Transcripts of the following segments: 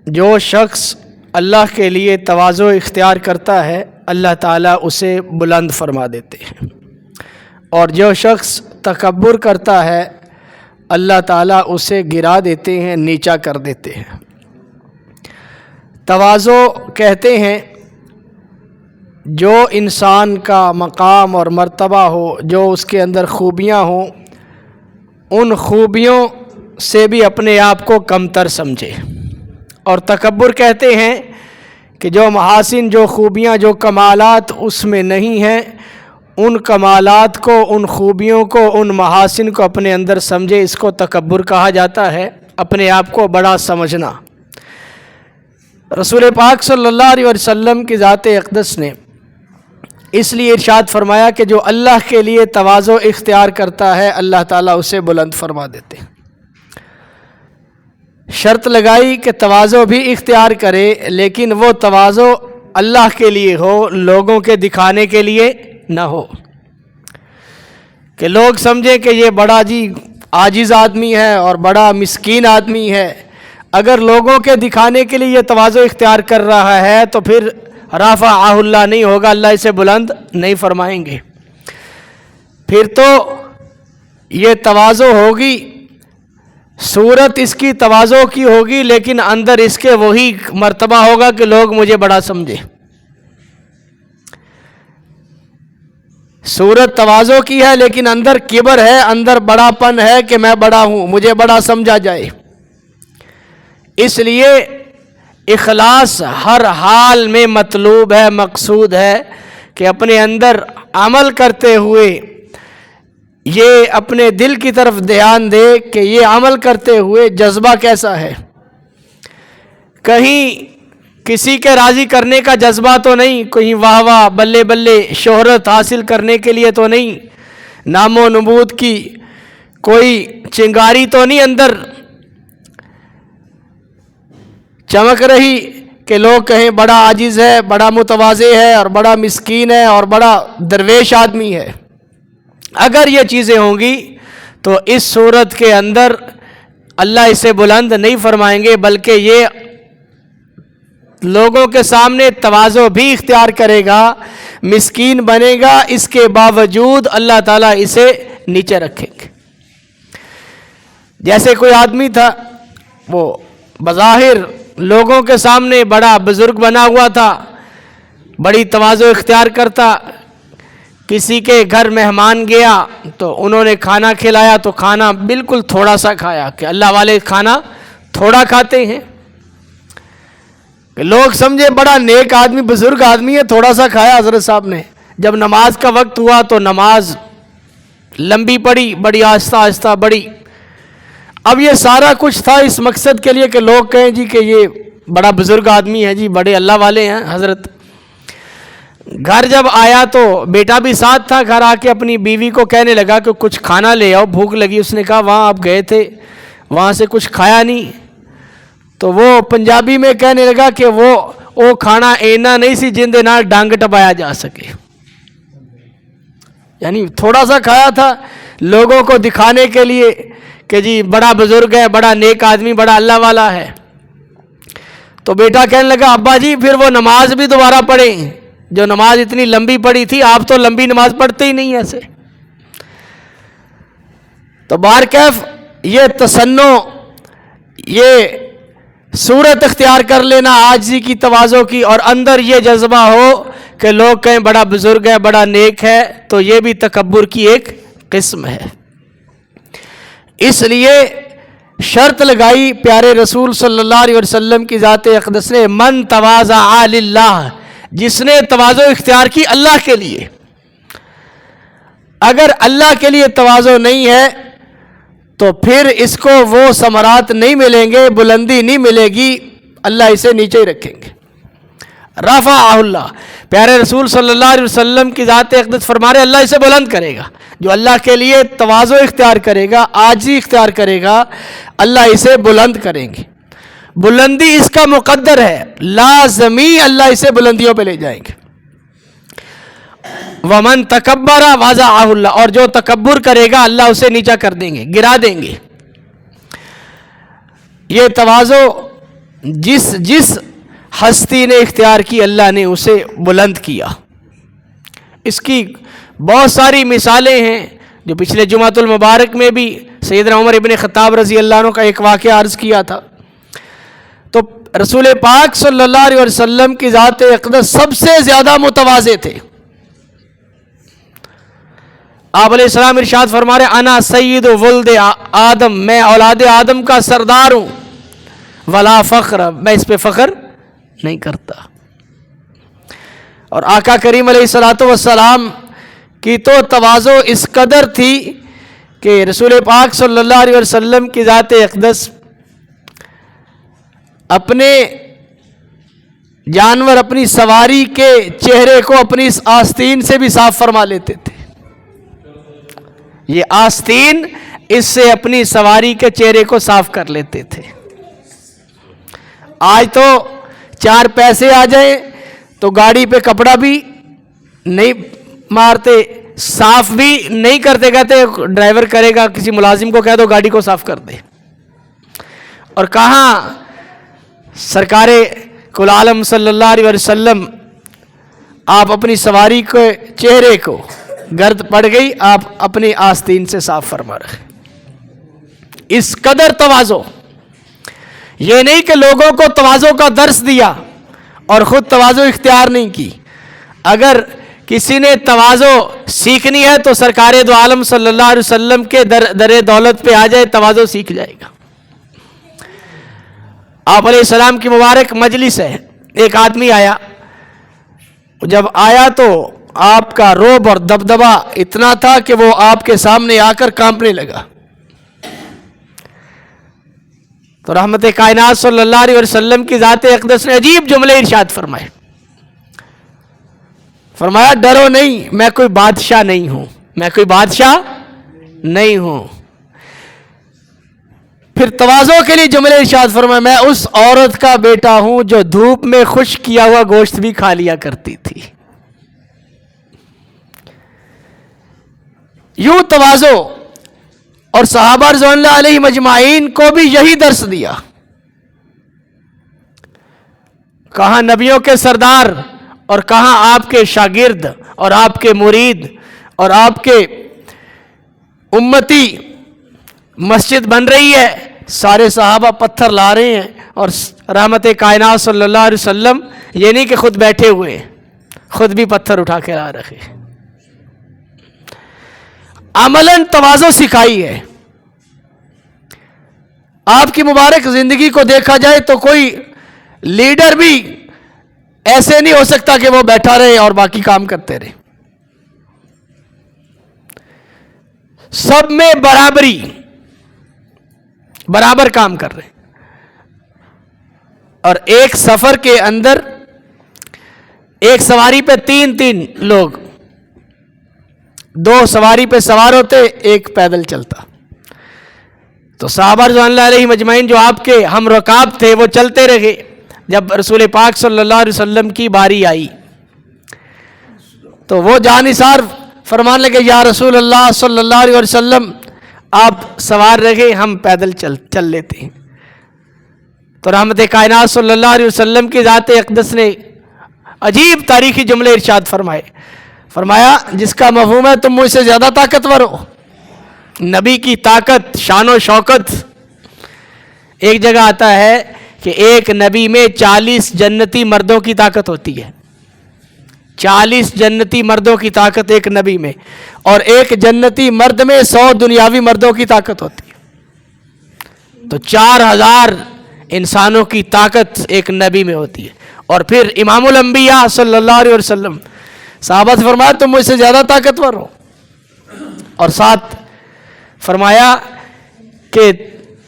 جو شخص اللہ کے لیے تواضع اختیار کرتا ہے اللہ تعالیٰ اسے بلند فرما دیتے ہیں، اور جو شخص تکبر کرتا ہے اللہ تعالیٰ اسے گرا دیتے ہیں، نیچا کر دیتے ہیں۔ تواضع کہتے ہیں جو انسان کا مقام اور مرتبہ ہو، جو اس کے اندر خوبیاں ہوں، ان خوبیوں سے بھی اپنے آپ کو کمتر سمجھے، اور تکبر کہتے ہیں کہ جو محاسن، جو خوبیاں، جو کمالات اس میں نہیں ہیں، ان کمالات کو، ان خوبیوں کو، ان محاسن کو اپنے اندر سمجھے، اس کو تکبر کہا جاتا ہے، اپنے آپ کو بڑا سمجھنا۔ رسول پاک صلی اللہ علیہ وسلم کی ذات اقدس نے اس لیے ارشاد فرمایا کہ جو اللہ کے لیے تواضع اختیار کرتا ہے اللہ تعالیٰ اسے بلند فرما دیتے ہیں۔ شرط لگائی کہ تواضع بھی اختیار کرے، لیکن وہ تواضع اللہ کے لیے ہو، لوگوں کے دکھانے کے لیے نہ ہو، کہ لوگ سمجھیں کہ یہ بڑا عاجز آدمی ہے اور بڑا مسکین آدمی ہے۔ اگر لوگوں کے دکھانے کے لیے یہ تواضع اختیار کر رہا ہے تو پھر رفعہ اللہ نہیں ہوگا، اللہ اسے بلند نہیں فرمائیں گے۔ پھر تو یہ تواضع ہوگی، صورت اس کی تواضع کی ہوگی، لیکن اندر اس کے وہی مرتبہ ہوگا کہ لوگ مجھے بڑا سمجھے۔ صورت تواضع کی ہے لیکن اندر کبر ہے، اندر بڑا پن ہے کہ میں بڑا ہوں، مجھے بڑا سمجھا جائے۔ اس لیے اخلاص ہر حال میں مطلوب ہے، مقصود ہے کہ اپنے اندر عمل کرتے ہوئے یہ اپنے دل کی طرف دھیان دے کہ یہ عمل کرتے ہوئے جذبہ کیسا ہے۔ کہیں کسی کے راضی کرنے کا جذبہ تو نہیں، کہیں واہ واہ بلے بلے شہرت حاصل کرنے کے لیے تو نہیں، نام و نمود کی کوئی چنگاری تو نہیں اندر چمک رہی کہ لوگ کہیں بڑا عاجز ہے، بڑا متواضع ہے اور بڑا مسکین ہے اور بڑا درویش آدمی ہے۔ اگر یہ چیزیں ہوں گی تو اس صورت کے اندر اللہ اسے بلند نہیں فرمائیں گے، بلکہ یہ لوگوں کے سامنے تواضع بھی اختیار کرے گا، مسکین بنے گا، اس کے باوجود اللہ تعالیٰ اسے نیچے رکھیں گے۔ جیسے کوئی آدمی تھا، وہ بظاہر لوگوں کے سامنے بڑا بزرگ بنا ہوا تھا، بڑی تواضع اختیار کرتا، کسی کے گھر مہمان گیا تو انہوں نے کھانا کھلایا تو کھانا بالکل تھوڑا سا کھایا، کہ اللہ والے کھانا تھوڑا کھاتے ہیں، کہ لوگ سمجھے بڑا نیک آدمی، بزرگ آدمی ہے، تھوڑا سا کھایا حضرت صاحب نے۔ جب نماز کا وقت ہوا تو نماز لمبی پڑی، بڑی آہستہ آہستہ بڑی۔ اب یہ سارا کچھ تھا اس مقصد کے لیے کہ لوگ کہیں جی کہ یہ بڑا بزرگ آدمی ہے، جی بڑے اللہ والے ہیں حضرت۔ گھر جب آیا تو بیٹا بھی ساتھ تھا، گھر آ کے اپنی بیوی کو کہنے لگا کہ کچھ کھانا لے آؤ، بھوک لگی۔ اس نے کہا وہاں آپ گئے تھے، وہاں سے کچھ کھایا نہیں؟ تو وہ پنجابی میں کہنے لگا کہ وہ کھانا اینا نہیں سی جن دے نال ڈنگ ٹپایا جا سکے، یعنی تھوڑا سا کھایا تھا لوگوں کو دکھانے کے لیے کہ جی بڑا بزرگ ہے، بڑا نیک آدمی، بڑا اللہ والا ہے۔ تو بیٹا کہنے لگا ابا جی پھر وہ نماز بھی دوبارہ پڑھیں، جو نماز اتنی لمبی پڑھی تھی، آپ تو لمبی نماز پڑھتے ہی نہیں ایسے۔ تو بہرکیف یہ تصنع، یہ صورت اختیار کر لینا عاجزی کی، تواضع کی، اور اندر یہ جذبہ ہو کہ لوگ کہیں بڑا بزرگ ہے، بڑا نیک ہے، تو یہ بھی تکبر کی ایک قسم ہے۔ اس لیے شرط لگائی پیارے رسول صلی اللہ علیہ وسلم کی ذات اقدس نے، من تواضع للہ، جس نے تواضع اختیار کی اللہ کے لیے۔ اگر اللہ کے لیے تواضع نہیں ہے تو پھر اس کو وہ ثمرات نہیں ملیں گے، بلندی نہیں ملے گی، اللہ اسے نیچے ہی رکھیں گے۔ رفعہ اللہ، پیارے رسول صلی اللہ علیہ وسلم کی ذات اقدس فرما رہے اللہ اسے بلند کرے گا۔ جو اللہ کے لیے تواضع اختیار کرے گا، عاجزی اختیار کرے گا، اللہ اسے بلند کریں گے۔ بلندی اس کا مقدر ہے، لازمی اللہ اسے بلندیوں پہ لے جائیں گے۔ ومن تکبر وضعہ اللہ، اور جو تکبر کرے گا اللہ اسے نیچا کر دیں گے، گرا دیں گے۔ یہ تواضع جس ہستی نے اختیار کی اللہ نے اسے بلند کیا۔ اس کی بہت ساری مثالیں ہیں جو پچھلے جمعۃ المبارک میں بھی سیدنا عمر ابن خطاب رضی اللہ عنہ کا ایک واقعہ عرض کیا تھا۔ تو رسول پاک صلی اللہ علیہ وسلم کی ذات اقدس سب سے زیادہ متواضع تھے۔ آپ علیہ السلام ارشاد فرما رہے انا سید ولد آدم، میں اولاد آدم کا سردار ہوں، ولا فخر، میں اس پہ فخر نہیں کرتا۔ اور آقا کریم علیہ الصلوۃ والسلام کی تو تواضع اس قدر تھی کہ رسول پاک صلی اللہ علیہ وسلم کی ذات اقدس اپنے جانور، اپنی سواری کے چہرے کو اپنی اس آستین سے بھی صاف فرما لیتے تھے۔ یہ آستین، اس سے اپنی سواری کے چہرے کو صاف کر لیتے تھے۔ آج تو 4 پیسے آ جائیں تو گاڑی پہ کپڑا بھی نہیں مارتے، صاف بھی نہیں کرتے، کہتے ڈرائیور کرے گا، کسی ملازم کو کہہ دو گاڑی کو صاف کر دے۔ اور کہاں سرکار کل عالم صلی اللہ علیہ وسلم، آپ اپنی سواری کے چہرے کو گرد پڑ گئی، آپ اپنی آستین سے صاف فرما رہے۔ اس قدر تواضع، یہ نہیں کہ لوگوں کو تواضع کا درس دیا اور خود تواضع اختیار نہیں کی۔ اگر کسی نے تواضع سیکھنی ہے تو سرکار دو عالم صلی اللہ علیہ وسلم کے در دولت پہ آ جائے، تواضع سیکھ جائے گا۔ آپ علیہ السلام کی مبارک مجلس ہے، ایک آدمی آیا، جب آیا تو آپ کا رعب اور دبدبا اتنا تھا کہ وہ آپ کے سامنے آ کر کانپنے لگا۔ تو رحمت کائنات صلی اللہ علیہ وسلم کی ذات اقدس نے عجیب جملے ارشاد فرمائے۔ فرمایا ڈرو نہیں، میں کوئی بادشاہ نہیں ہوں، میں کوئی بادشاہ نہیں ہوں۔ پھر تواضع کے لیے جملے ارشاد فرمایا، میں اس عورت کا بیٹا ہوں جو دھوپ میں خشک کیا ہوا گوشت بھی کھا لیا کرتی تھی۔ یوں تواضع، اور صحابہ رضوان اللہ علیہ مجمعین کو بھی یہی درس دیا۔ کہاں نبیوں کے سردار اور کہاں آپ کے شاگرد اور آپ کے مرید اور آپ کے امتی، مسجد بن رہی ہے، سارے صحابہ پتھر لا رہے ہیں، اور رحمت کائنات صلی اللہ علیہ وسلم یہ نہیں کہ خود بیٹھے ہوئے، خود بھی پتھر اٹھا کے لا رہے۔ عملاً تواضع سکھائی ہے۔ آپ کی مبارک زندگی کو دیکھا جائے تو کوئی لیڈر بھی ایسے نہیں ہو سکتا کہ وہ بیٹھا رہے اور باقی کام کرتے رہے۔ سب میں برابر کام کر رہے، اور ایک سفر کے اندر ایک سواری پہ 3 لوگ، 2 سواری پہ سوار ہوتے، ایک پیدل چلتا۔ تو صحابہ رضوان اللہ علیہ مجمعین جو آپ کے ہم رکاب تھے وہ چلتے رہے۔ جب رسول پاک صلی اللہ علیہ وسلم کی باری آئی تو وہ جانثار فرمان لگے، یا رسول اللہ صلی اللہ علیہ وسلم آپ سوار رہے، ہم پیدل چل لیتے ہیں۔ تو رحمت کائنات صلی اللہ علیہ وسلم کی ذات اقدس نے عجیب تاریخی جملے ارشاد فرمائے۔ فرمایا جس کا مفہوم ہے تم مجھ سے زیادہ طاقتور ہو۔ نبی کی طاقت، شان و شوکت، ایک جگہ آتا ہے کہ ایک نبی میں 40 جنتی مردوں کی طاقت ہوتی ہے۔ 40 جنتی مردوں کی طاقت ایک نبی میں، اور ایک جنتی مرد میں 100 دنیاوی مردوں کی طاقت ہوتی ہے۔ تو 4000 انسانوں کی طاقت ایک نبی میں ہوتی ہے۔ اور پھر امام الانبیاء صلی اللہ علیہ وسلم، صحابہ سے فرمایا تم مجھ سے زیادہ طاقتور ہو، اور ساتھ فرمایا کہ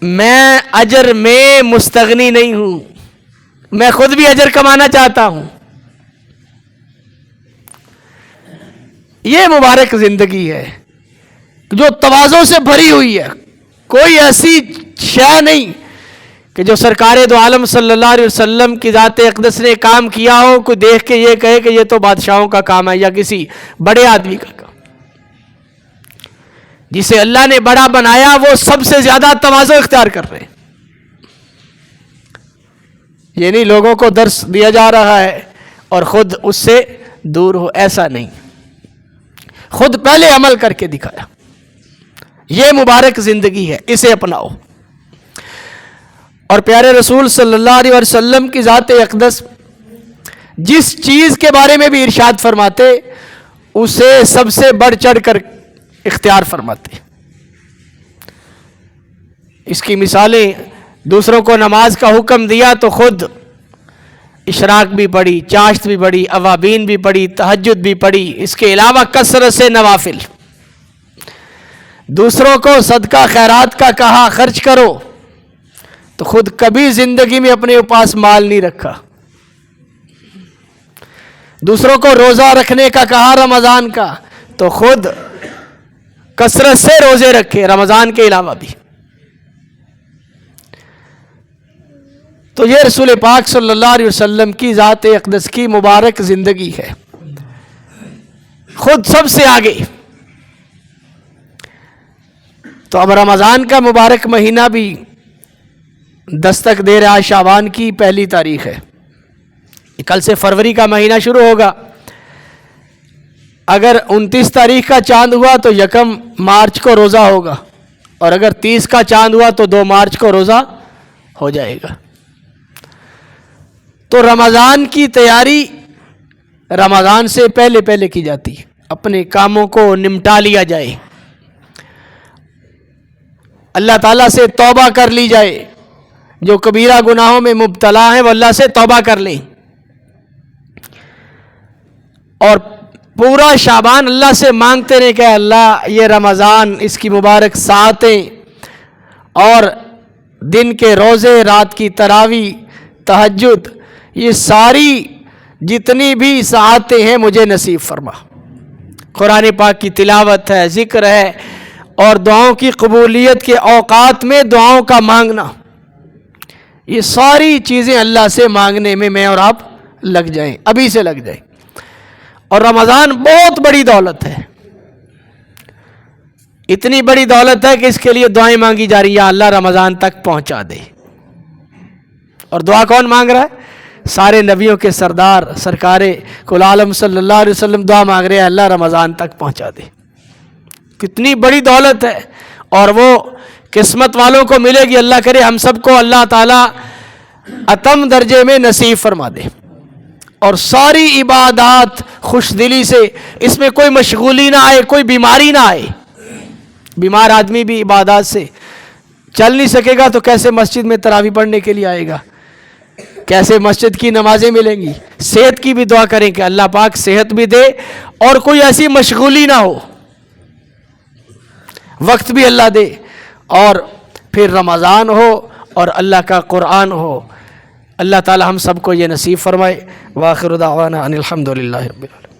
میں اجر میں مستغنی نہیں ہوں، میں خود بھی اجر کمانا چاہتا ہوں۔ یہ مبارک زندگی ہے جو تواضع سے بھری ہوئی ہے۔ کوئی ایسی شے نہیں کہ جو سرکار دو عالم صلی اللہ علیہ وسلم کی ذات اقدس نے کام کیا ہو، کوئی دیکھ کے یہ کہے کہ یہ تو بادشاہوں کا کام ہے یا کسی بڑے آدمی کا کام۔ جسے اللہ نے بڑا بنایا وہ سب سے زیادہ تواضع اختیار کر رہے ہیں۔ یہ نہیں لوگوں کو درس دیا جا رہا ہے اور خود اس سے دور ہو، ایسا نہیں، خود پہلے عمل کر کے دکھایا۔ یہ مبارک زندگی ہے، اسے اپناؤ۔ اور پیارے رسول صلی اللہ علیہ وسلم کی ذات اقدس جس چیز کے بارے میں بھی ارشاد فرماتے اسے سب سے بڑھ چڑھ کر اختیار فرماتے۔ اس کی مثالیں، دوسروں کو نماز کا حکم دیا تو خود اشراق بھی پڑھی، چاشت بھی پڑھی، اوابین بھی پڑھی، تہجد بھی پڑھی، اس کے علاوہ کثرت سے نوافل۔ دوسروں کو صدقہ خیرات کا کہا خرچ کرو تو خود کبھی زندگی میں اپنے پاس مال نہیں رکھا۔ دوسروں کو روزہ رکھنے کا کہا رمضان کا تو خود کثرت سے روزے رکھے رمضان کے علاوہ بھی۔ تو یہ رسول پاک صلی اللہ علیہ وسلم کی ذات اقدس کی مبارک زندگی ہے، خود سب سے آگے۔ تو اب رمضان کا مبارک مہینہ بھی دستک دے رہا، شعبان کی پہلی تاریخ ہے، کل سے فروری کا مہینہ شروع ہوگا۔ اگر 29 تاریخ کا چاند ہوا تو 1 مارچ کو روزہ ہوگا، اور اگر 30 کا چاند ہوا تو 2 مارچ کو روزہ ہو جائے گا۔ تو رمضان کی تیاری رمضان سے پہلے پہلے کی جاتی ہے، اپنے کاموں کو نمٹا لیا جائے، اللہ تعالیٰ سے توبہ کر لی جائے، جو کبیرہ گناہوں میں مبتلا ہیں وہ اللہ سے توبہ کر لیں، اور پورا شعبان اللہ سے مانگتے رہے کہ اللہ یہ رمضان، اس کی مبارک ساعتیں اور دن کے روزے، رات کی تراویح، تہجد، یہ ساری جتنی بھی ساعتیں ہیں مجھے نصیب فرما۔ قرآن پاک کی تلاوت ہے، ذکر ہے، اور دعاؤں کی قبولیت کے اوقات میں دعاؤں کا مانگنا، یہ ساری چیزیں اللہ سے مانگنے میں میں اور آپ لگ جائیں، ابھی سے لگ جائیں۔ اور رمضان بہت بڑی دولت ہے، اتنی بڑی دولت ہے کہ اس کے لیے دعائیں مانگی جا رہی ہیں، یا اللہ رمضان تک پہنچا دے۔ اور دعا کون مانگ رہا ہے؟ سارے نبیوں کے سردار سرکار کل عالم صلی اللہ علیہ وسلم دعا مانگ رہے ہیں، اللہ رمضان تک پہنچا دے۔ کتنی بڑی دولت ہے، اور وہ قسمت والوں کو ملے گی۔ اللہ کرے ہم سب کو اللہ تعالیٰ اتم درجے میں نصیب فرما دے، اور ساری عبادات خوش دلی سے، اس میں کوئی مشغولی نہ آئے، کوئی بیماری نہ آئے۔ بیمار آدمی بھی عبادات سے چل نہیں سکے گا تو کیسے مسجد میں تراویح پڑھنے کے لیے آئے گا، کیسے مسجد کی نمازیں ملیں گی؟ صحت کی بھی دعا کریں کہ اللہ پاک صحت بھی دے اور کوئی ایسی مشغولی نہ ہو، وقت بھی اللہ دے، اور پھر رمضان ہو اور اللہ کا قرآن ہو۔ اللہ تعالی ہم سب کو یہ نصیب فرمائے۔ وآخر دعوانا ان الحمد للہ رب العالمین۔